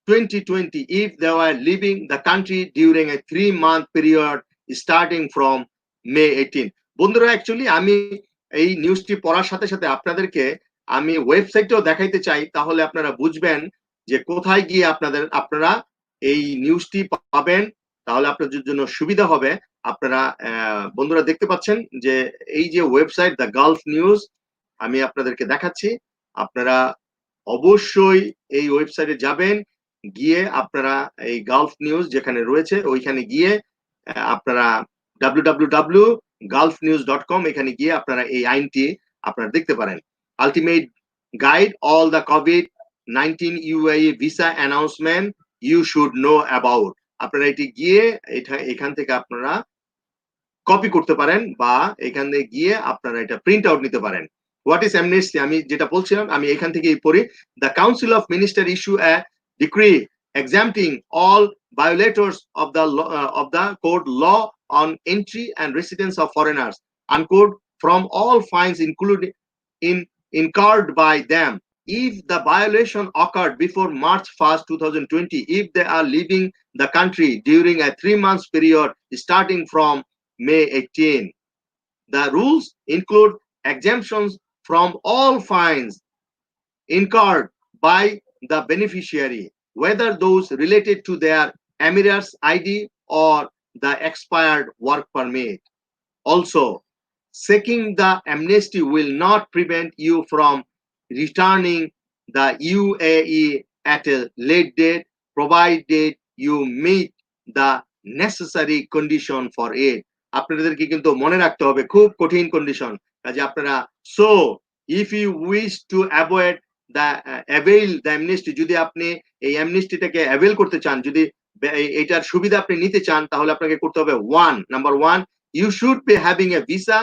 2020, if they were leaving the country during a 3-month period starting from May 18. বন্ধুরা, actually আমি এই নিউজটি পড়ার সাথে সাথে আপনাদেরকে আমি ওয়েবসাইটটাও দেখাইতে চাই, তাহলে আপনারা বুঝবেন যে কোথায় গিয়ে আপনারা এই নিউজটি পাবেন। তাহলে আপনাদের জন্য সুবিধা হবে। আপনারা বন্ধুরা দেখতে পাচ্ছেন যে এই যে ওয়েবসাইট দ্য গালফ নিউজ, আমি আপনাদেরকে দেখাচ্ছি। আপনারা অবশ্যই এই ওয়েবসাইটে যাবেন, গিয়ে আপনারা এই গালফ নিউজ যেখানে রয়েছে ওইখানে গিয়ে আপনারা www.gulfnews.com এখানে গিয়ে আপনারা এই আইনটি আপনারা দেখতে পারেন। Ultimate guide all the COVID-19 UAE visa announcement you should know about. আপনারা এটি গিয়ে এখান থেকে আপনারা কপি করতে পারেন বা এখানে গিয়ে আপনারা এটা প্রিন্ট আউট নিতে পারেন। হোয়াট ইজ অ্যামনেস্টি, আমি যেটা বলছিলাম আমি এখান থেকেই পড়ি। The council of minister issue a decree exempting all violators of the code law on entry and residence of foreigners unquote from all fines incurred by them if the violation occurred before March 1st, 2020, if they are leaving the country during a 3-month period starting from May 18. The rules include exemptions from all fines incurred by the beneficiary, whether those related to their Emirates ID or the expired work permit. Also, seeking the amnesty will not prevent you from returning the UAE at a late date, provided you meet the necessary condition for it. আপনাদেরকে কিন্তু মনে রাখতে হবে খুব কঠিন condition, কাজে আপনারা so if you wish to avoid the avail the amnesty, যদি আপনি এই অ্যামনেস্টিটাকে অ্যাভেল করতে চান, যদি এটার সুবিধা আপনি নিতে চান, তাহলে আপনাকে করতে হবে number one, you should be having a visa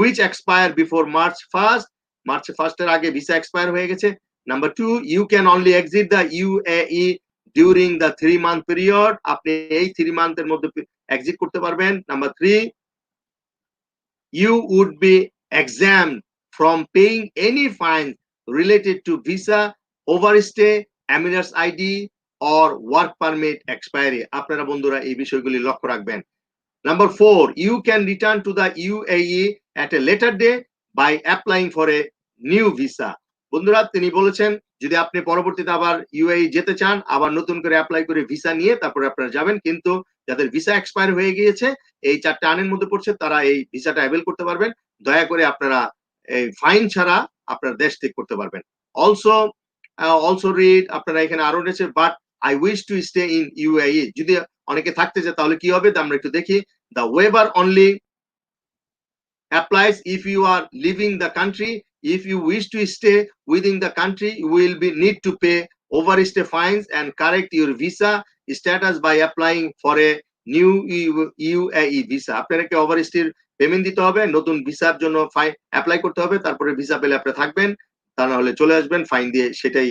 which expire before March 1st. March 1st এর আগে ভিসা এক্সপায়ার হয়ে গেছে। Number two, you can only exit the UAE during the 3-month period. আপনি এই 3 মান্থের মধ্যে এক্সিট করতে পারবেন। Number three, you would be exempt from paying any fine related to visa overstay, Emirates ID or work permit expiry. আপনারা বন্ধুরা এই বিষয়গুলি লক্ষ্য রাখবেন। Number 4, you can return to the UAE at a later day by applying for a new visa. বন্ধুরা তিনি বলেছেন যদি আপনি পরবর্তীতে আবার UAE যেতে চান, আবার নতুন করে অ্যাপ্লাই করে ভিসা নিয়ে তারপরে আপনারা যাবেন, কিন্তু যাদের ভিসা এক্সপায়ার হয়ে গিয়েছে এই 4টা আইনের মধ্যে পড়ছে তারা এই ভিসাটা অ্যাভেল করতে পারবেন। দয়া করে আপনারা এই ফাইন ছাড়া আপনার দেশ ত্যাগ করতে পারবেন। অলসো রিড, আপনারা এখানে আরো রয়েছে but I wish to stay in UAE, যদি অনেকে থাকতে চায় তাহলে কি হবে আমরা একটু দেখি। The waiver only applies if you are leaving the country. If you wish to stay within the country, you will need to pay overstay fines and correct your visa status by applying for a new UAE visa. আপনাকে ওভারস্টের payment দিতে হবে, নতুন ভিসার জন্য apply করতে হবে, তারপরে visa পেলে আপনি থাকবেন, তা না হলে চলে আসবেন ফাইন দিয়ে। সেটাই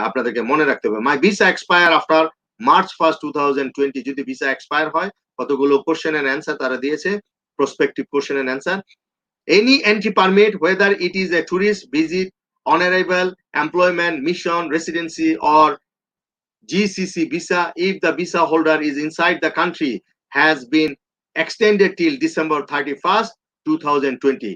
আপনাদেরকে মনে রাখতে হবে। My visa expire after March 1st, 2020, যদি ভিসা এক্সপায়ার হয়, কতগুলো কোশ্চেন এন্ড অ্যান্সার তারা দিয়েছে, prospective question and answer. Any entry permit, whether it is a tourist visit, on arrival, employment, mission, residency or GCC visa, if the visa holder is inside the country, has been extended till December 31st, 2020.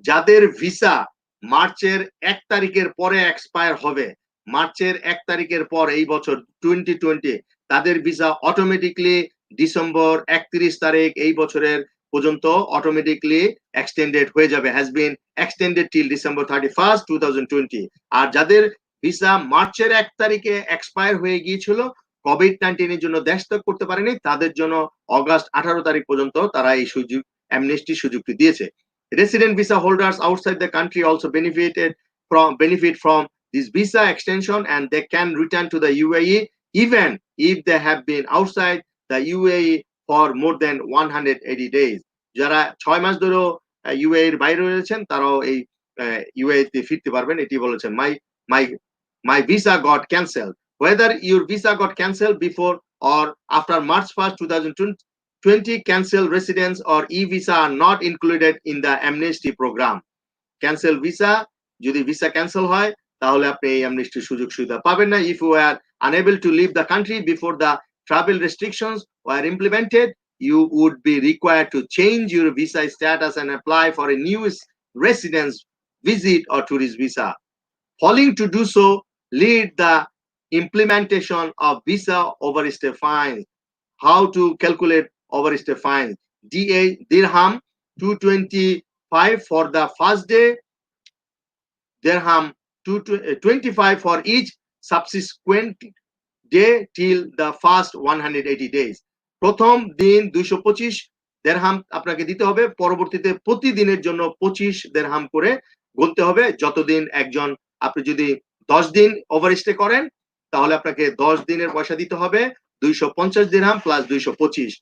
যাদের visa মার্চের 1 তারিখের পরে expire হবে, মার্চের 1 তারিখের পর এই বছর 2020, তাদের ভিসা অটোমেটিকলি ডিসেম্বর 31 তারিখ এই বছরের পর্যন্ত অটোমেটিকলি এক্সটেন্ডেড হয়ে যাবে, has been extended till December 31st, 2020। আর যাদের ভিসা মার্চের 1 তারিখে এক্সপায়ার হয়ে গিয়েছিল, COVID-19 এর জন্য দেশ ত্যাগ করতে পারেনি, তাদের জন্য অগাস্ট 18 তারিখ পর্যন্ত তারা এই সুযোগ অ্যামনেস্টি সুযোগটি দিয়েছে। Resident visa holders outside the country also benefit from this visa extension, and they can return to the UAE even if they have been outside the UAE for more than 180 days. যারা 6 মাস ধরে UAE এর বাইরে রয়েছেন তারাও এই UAE তে ফিরতে পারবেন, এটি বলেছেন। My visa got cancelled. Whether your visa got cancelled before or after March 1st, 2020, cancelled residence or e-visa are not included in the amnesty program. Cancel visa, যদি ভিসা ক্যান্সেল হয় তাহলে আপনি এই অ্যামনেস্টি সুযোগ সুবিধা পাবেন না। If you are unable to leave the country before the travel restrictions were implemented, you would be required to change your visa status and apply for a new residence, visit or tourist visa. Failing to do so lead the implementation of visa overstay fines. how to calculate overstay fines. DA dirham 225 for the first day, dirham 225 for each subsequent day till the first 180 days. প্রথম দিন 225 দিরহাম আপনাকে দিতে হবে, পরবর্তীতে প্রতিদিনের জন্য 25 দিরহাম করে গুনতে হবে। যতদিন একজন, আপনি যদি 10 দিন ওভারস্টে করেন তাহলে আপনাকে 10 দিনের পয়সা দিতে হবে 250 দিরহাম প্লাস 225,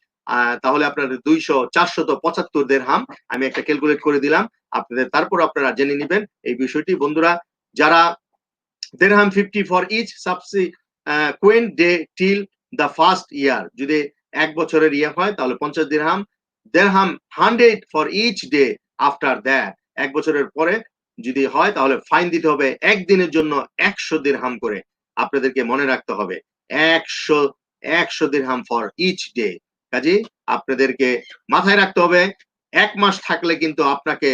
তাহলে আপনার 475 দিরহাম। আমি একটা ক্যালকুলেট করে দিলাম আপনাদের, তারপর আপনারা জেনে নেবেন এই বিষয়টি। বন্ধুরা, যারা dirham 50 for each subsequent day till the first year, যদি এক বছরের ইয়ে হয় তাহলে 50 dirham, dirham 100 for each day after that, এক বছরের পরে যদি হয় তাহলে ফাইন দিতে হবে একদিনের জন্য 100 দিরহাম করে। আপনাদেরকে মনে রাখতে হবে 100 দিরহাম ফর ইচ ডে। কাজে আপনাদেরকে মাথায় রাখতে হবে, এক মাস থাকলে কিন্তু আপনাকে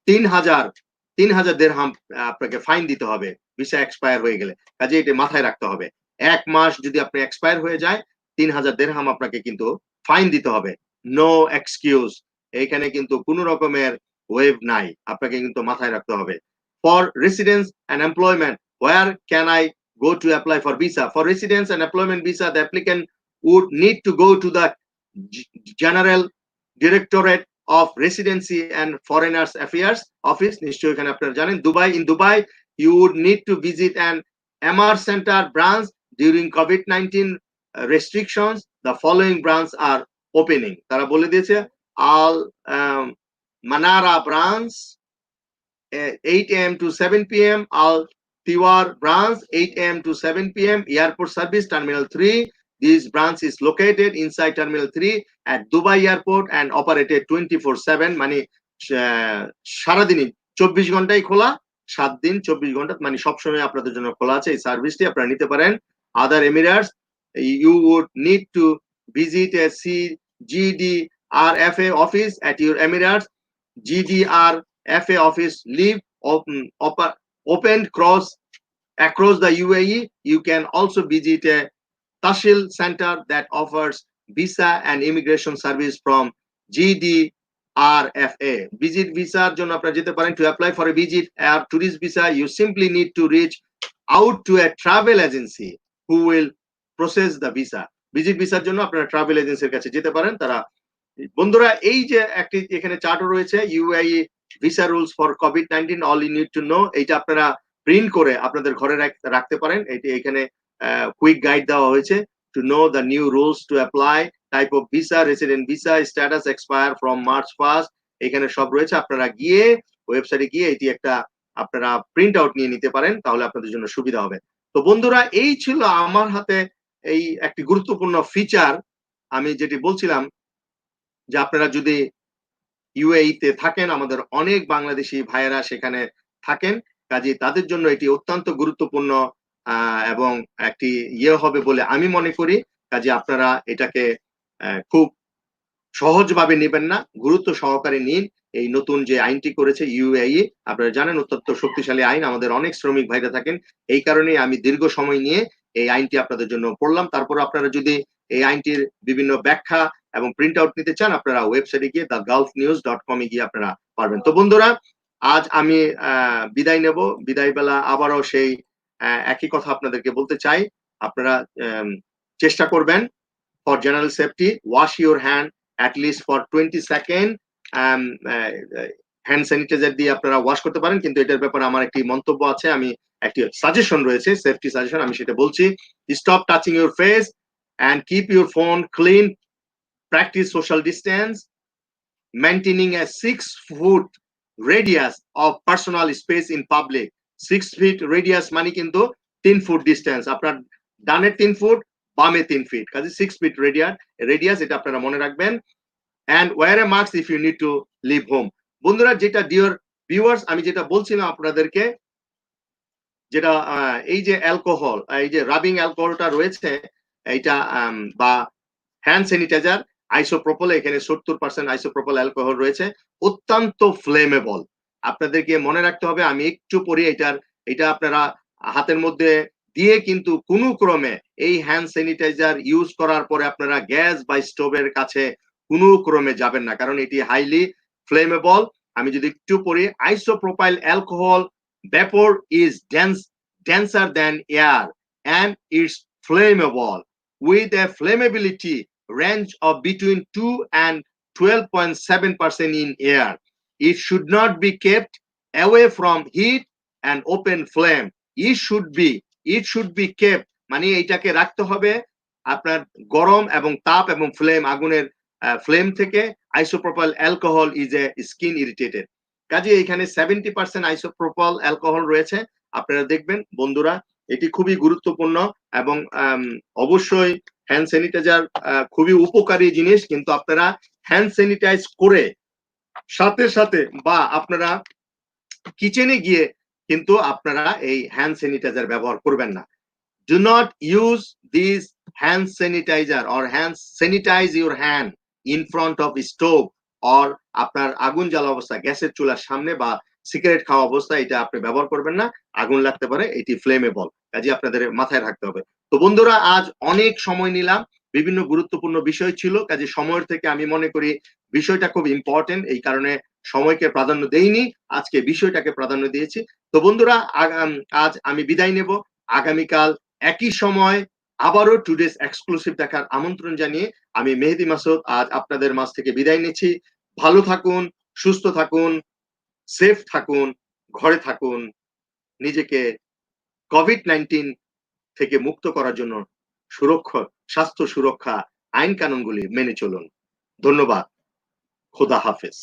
3000 দিরহাম আপনাকে ফাইন দিতে হবে ভিসা এক্সপায়ার হয়ে গেলে। কাজে এটা মাথায় রাখতে হবে, এক মাস যদি আপনি এক্সপায়ার হয়ে যায় 3000 দিরহাম আপনাকে কিন্তু ফাইন দিতে হবে। নো এক্সকিউজ, এখানে কিন্তু কোনো রকমের ওয়েভ নাই, আপনাকে কিন্তু মাথায় রাখতে হবে। For residence and employment, where can I go to apply for visa? For residence and employment visa, the applicant would need to go to the General Directorate of Residency and Foreigners Affairs Office, নিশ্চয়ই এখানে আপনারা জানেন, Dubai. In Dubai, you would need to visit an MR Center branch during COVID-19 restrictions. The following branches are opening. তারা বলে দিয়েছে, Al Manara branch 8 AM to 7 PM, Al Tiwar branch 8 AM to 7 PM, Airport Service Terminal 3. This branch is located inside Terminal 3 at Dubai Airport and operated 24/7, মানে সারাদিনই 24 ঘন্টাই খোলা, 7 দিন 24 ঘন্টা, মানে সবসময় আপনাদের জন্য খোলা আছে এই সার্ভিসটি, আপনারা নিতে পারেন। Other Emirates, you would need to visit a GDRFA office at your Emirates. GDRFA office leave opened across the UAE. You can also visit a Tahsil center that offers visa and immigration service from GDRFA. Visit visa জন্য আপনারা যেতে পারেন। To apply for a visit or tourist visa, you simply need to reach out to a travel agency who will process the visa. Visit ভিসার জন্য আপনারা travel এজেন্সির কাছে যেতে পারেন। তারা, বন্ধুরা, এই যে একটি এখানে চার্টও রয়েছে, UAE visa rules for COVID-19 all you need to know, এইটা আপনারা প্রিন্ট করে আপনাদের ঘরে রাখতে পারেন। এটি এখানে কুইক গাইড দেওয়া হয়েছে। To know the new rules to apply, type of visa, resident visa, status expire from March 1st, এখানে সব রয়েছে। আপনারা গিয়ে ওয়েবসাইটে গিয়ে এটি একটা আপনারা প্রিন্ট আউট নিয়ে নিতে পারেন, তাহলে আপনাদের জন্য সুবিধা হবে। তো বন্ধুরা, এই ছিল আমার হাতে এই একটি গুরুত্বপূর্ণ ফিচার। আমি যেটি বলছিলাম যে আপনারা যদি UAE তে থাকেন, আমাদের অনেক বাংলাদেশি ভাইয়েরা সেখানে থাকেন, কাজে তাদের জন্য এটি অত্যন্ত গুরুত্বপূর্ণ এবং একটি ইয়ে হবে বলে আমি মনে করি। কাজে আপনারা এটাকে খুব সহজভাবে নেবেন না, গুরুত্ব সহকারে নিন। এই নতুন যে আইনটি করেছে UAE, আপনারা জানেন অত্যন্ত শক্তিশালী আইন, আমাদের অনেক শ্রমিক ভাইরা থাকেন, এই কারণে আমি দীর্ঘ সময় নিয়ে এই আইনটি আপনাদের জন্য পড়লাম। তারপর আপনারা যদি এই আইনটির বিভিন্ন ব্যাখ্যা এবং প্রিন্ট আউট নিতে চান, আপনারা ওয়েবসাইটে গিয়ে thegulfnews.com এ গিয়ে আপনারা পারবেন। তো বন্ধুরা, আজ আমি বিদায় নেব। বিদায় বেলা আবারও সেই একই কথা আপনাদেরকে বলতে চাই, আপনারা চেষ্টা করবেন for general safety, wash your hand at least for 20 seconds, hand sanitizer দিয়ে আপনারা ওয়াশ করতে পারেন। কিন্তু এটার ব্যাপারে আমার একটি মন্তব্য আছে, আমি একটি সাজেশন রয়েছে, সেফটি সাজেশন, আমি সেটা বলছি। Stop touching your face and keep your phone clean, practice social distance, maintaining a 6-foot radius of personal space in public. 6 feet radius মানে কিন্তু 3 ফুট ডিস্টেন্স, আপনার ডানে 3 ফুট, বামে 3 ফিট, কাজে 6 ফিট রেডিয়াস, এটা আপনারা মনে রাখবেন। and wear a mask if you need to leave home. বন্ধুরা, যেটা ডিয়ার ভিউয়ার্স, আমি যেটা বলছিলাম আপনাদেরকে, যেটা এই যে অ্যালকোহল, এই যে রাবিং অ্যালকোহলটা রয়েছে, এইটা বা হ্যান্ড স্যানিটাইজার আইসোপ্রোপল, এখানে 70% আইসোপ্রোপল অ্যালকোহল রয়েছে, অত্যন্ত ফ্লেমেবল। আপনাদেরকে মনে রাখতে হবে, আমি একটু পরে এটা আপনারা হাতের মধ্যে দিয়ে কিন্তু কোনো ক্রমে এই হ্যান্ড স্যানিটাইজার ইউজ করার পরে আপনারা গ্যাস বা স্টোভের কাছে কোনো ক্রমে যাবেন না, কারণ এটি হাইলি ফ্লেমেবল। আমি যদি একটু পড়ি, isopropyl alcohol vapor is denser than air and it's flammable with a flammability range of between 2 and 12.7% in air. It should not be kept away from heat and open flame. It should be kept মানে এইটাকে রাখতে হবে আপনার গরম এবং তাপ এবং flame, আগুনের ফ্লেম থেকে। Isopropyl alcohol is a skin irritated. কাজে এখানে 70% আইসোপ্রোপাইল অ্যালকোহল রয়েছে। আপনারা দেখবেন বন্ধুরা, এটি খুবই গুরুত্বপূর্ণ এবং অবশ্যই হ্যান্ড স্যানিটাইজার খুবই উপকারী জিনিস, কিন্তু আপনারা হ্যান্ড স্যানিটাইজ করে সাথে সাথে বা আপনারা কিচেনে গিয়ে কিন্তু আপনারা এই হ্যান্ড স্যানিটাইজার ব্যবহার করবেন না। Do not use this hand sanitizer or hand sanitize your hand in front of stove or আপনার আগুন জ্বালা অবস্থা, গ্যাসের চুলার সামনে বা সিগারেট খাওয়া অবস্থায় এটা আপনি ব্যবহার করবেন না, আগুন লাগতে পারে, এটি ফ্লেমেবল। কাজে আপনাদের মাথায় রাখতে হবে। তো বন্ধুরা, আজ অনেক সময় নিলাম, বিভিন্ন গুরুত্বপূর্ণ বিষয় ছিল, কাজে সময়ের থেকে আমি মনে করি বিষয়টা খুব ইম্পর্টেন্ট, এই কারণে সময়কে প্রাধান্য দেইনি, আজকে বিষয়টাকে প্রাধান্য দিয়েছি। তো বন্ধুরা, আজ আমি বিদায় নেব। আগামীকাল একই সময় আবারও টুডেস এক্সক্লুসিভ দেখার আমন্ত্রণ জানিয়ে আমি মেহেদি মাসুদ আজ আপনাদের মাঝ থেকে বিদায় নিচ্ছি। ভালো থাকুন, সুস্থ থাকুন, সেফ থাকুন, ঘরে থাকুন, নিজেকে কোভিড-19 থেকে মুক্ত করার জন্য স্বাস্থ্য সুরক্ষা আইন কানুনগুলি মেনে চলুন। ধন্যবাদ। খোদা হাফেজ।